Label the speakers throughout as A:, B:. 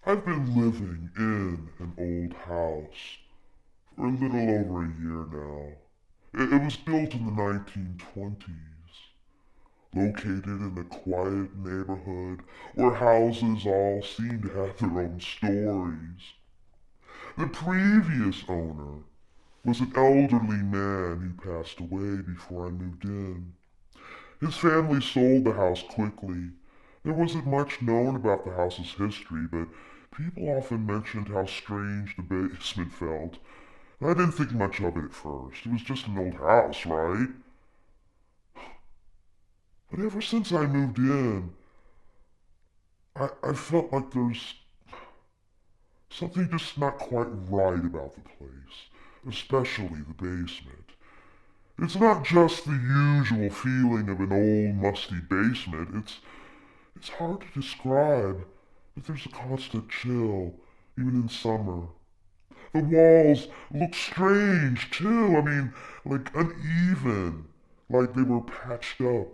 A: I've been living in an old house for a little over a year now. It was built in the 1920s, located in a quiet neighborhood where houses all seem to have their own stories. The previous owner was an elderly man who passed away before I moved in. His family sold the house quickly. There wasn't much known about the house's history, but people often mentioned how strange the basement felt. I didn't think much of it at first. It was just an old house, right? But ever since I moved in, I felt like there's something just not quite right about the place, especially the basement. It's not just the usual feeling of an old, musty basement. It's hard to describe, but there's a constant chill, even in summer. The walls look strange, too. I mean, like uneven, like they were patched up.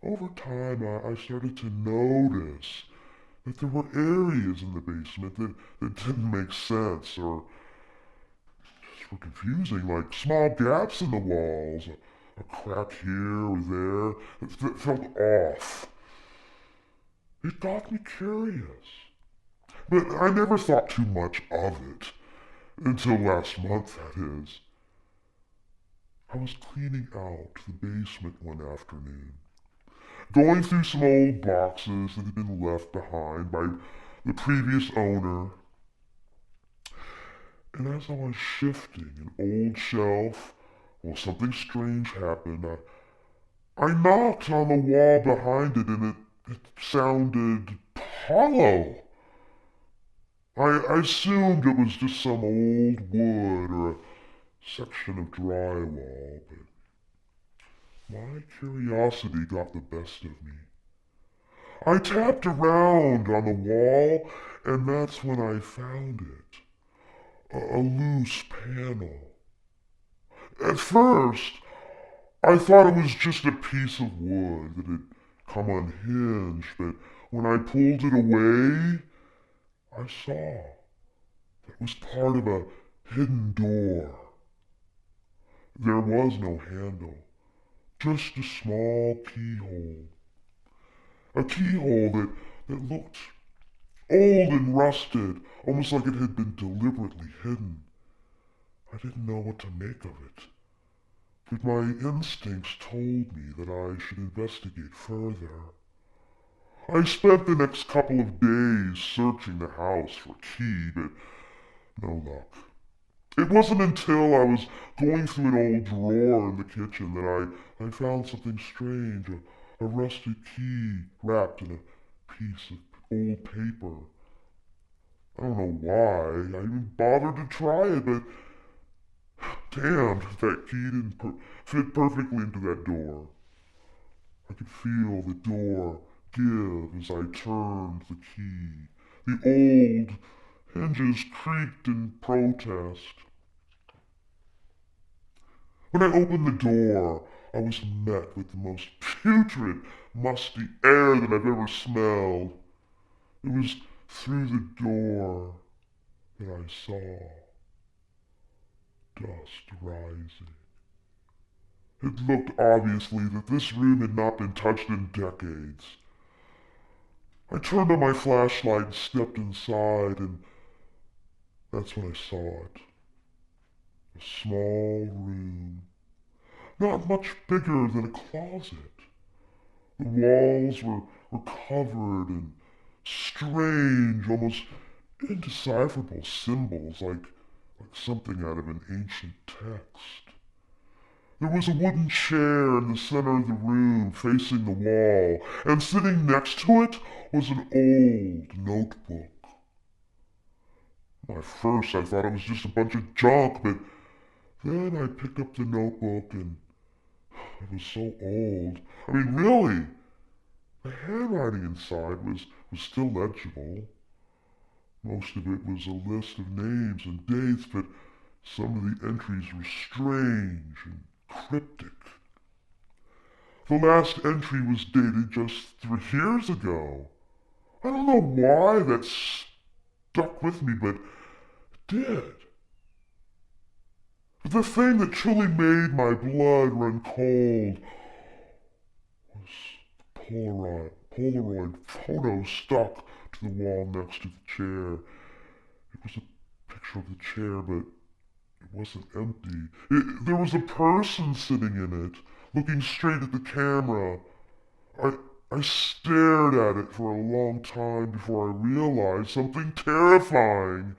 A: Over time, I started to notice that there were areas in the basement that didn't make sense or just were confusing, like small gaps in the walls, a crack here or there that felt off. It got me curious. But I never thought too much of it. Until last month, that is. I was cleaning out the basement one afternoon, going through some old boxes that had been left behind by the previous owner. And as I was shifting an old shelf, well, something strange happened. I knocked on the wall behind it and it sounded hollow. I assumed it was just some old wood or a section of drywall, but my curiosity got the best of me. I tapped around on the wall, and that's when I found it. A loose panel. At first, I thought it was just a piece of wood that had come unhinged, but when I pulled it away, I saw it was part of a hidden door. There was no handle, just a small keyhole. A keyhole that looked old and rusted, almost like it had been deliberately hidden. I didn't know what to make of it, but my instincts told me that I should investigate further. I spent the next couple of days searching the house for a key, but no luck. It wasn't until I was going through an old drawer in the kitchen that I found something strange, a rusty key wrapped in a piece of old paper. I don't know why I even bothered to try it, but damn, that key didn't fit perfectly into that door. I could feel the door give as I turned the key. The old hinges creaked in protest. When I opened the door, I was met with the most putrid, musty air that I've ever smelled. It was through the door that I saw dust rising. It looked obviously that this room had not been touched in decades. I turned on my flashlight and stepped inside, and that's when I saw it. A small room, not much bigger than a closet. The walls were covered in strange, almost indecipherable symbols, like something out of an ancient text. There was a wooden chair in the center of the room facing the wall, and sitting next to it was an old notebook. At first I thought it was just a bunch of junk, but then I picked up the notebook and it was so old. I mean, really, the handwriting inside was still legible. Most of it was a list of names and dates, but some of the entries were strange and cryptic. The last entry was dated just 3 years ago. I don't know why that stuck with me, but it did. But the thing that truly made my blood run cold was the Polaroid photo stuck to the wall next to the chair. It was a picture of the chair, but it wasn't empty. There was a person sitting in it, looking straight at the camera. I stared at it for a long time before I realized something terrifying.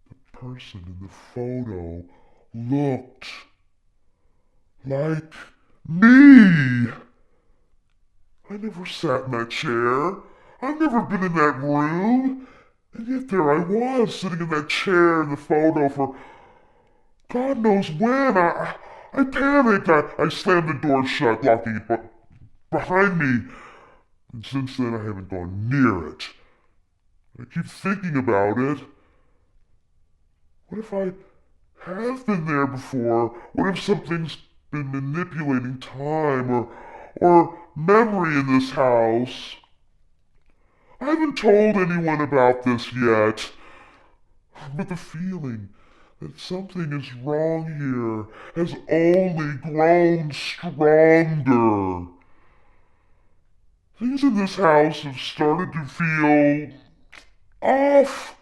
A: The person in the photo looked like me. I never sat in that chair. I've never been in that room. And yet there I was, sitting in that chair in the photo for God knows when. I panicked. I slammed the door shut, locking it behind me. And since then I haven't gone near it. I keep thinking about it. What if I have been there before? What if something's been manipulating time or memory in this house? I haven't told anyone about this yet, but the feeling that something is wrong here has only grown stronger. Things in this house have started to feel off.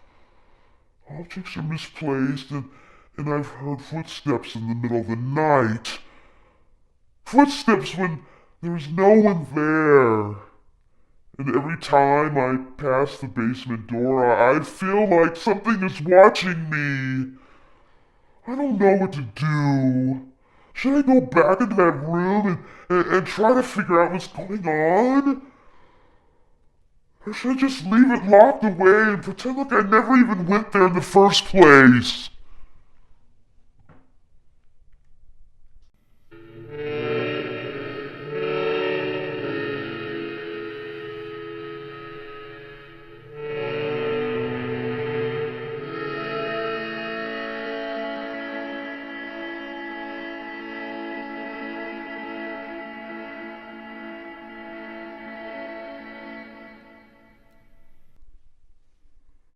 A: Objects are misplaced, and I've heard footsteps in the middle of the night. Footsteps when there's no one there. And every time I pass the basement door, I feel like something is watching me. I don't know what to do. Should I go back into that room and try to figure out what's going on? Or should I just leave it locked away and pretend like I never even went there in the first place?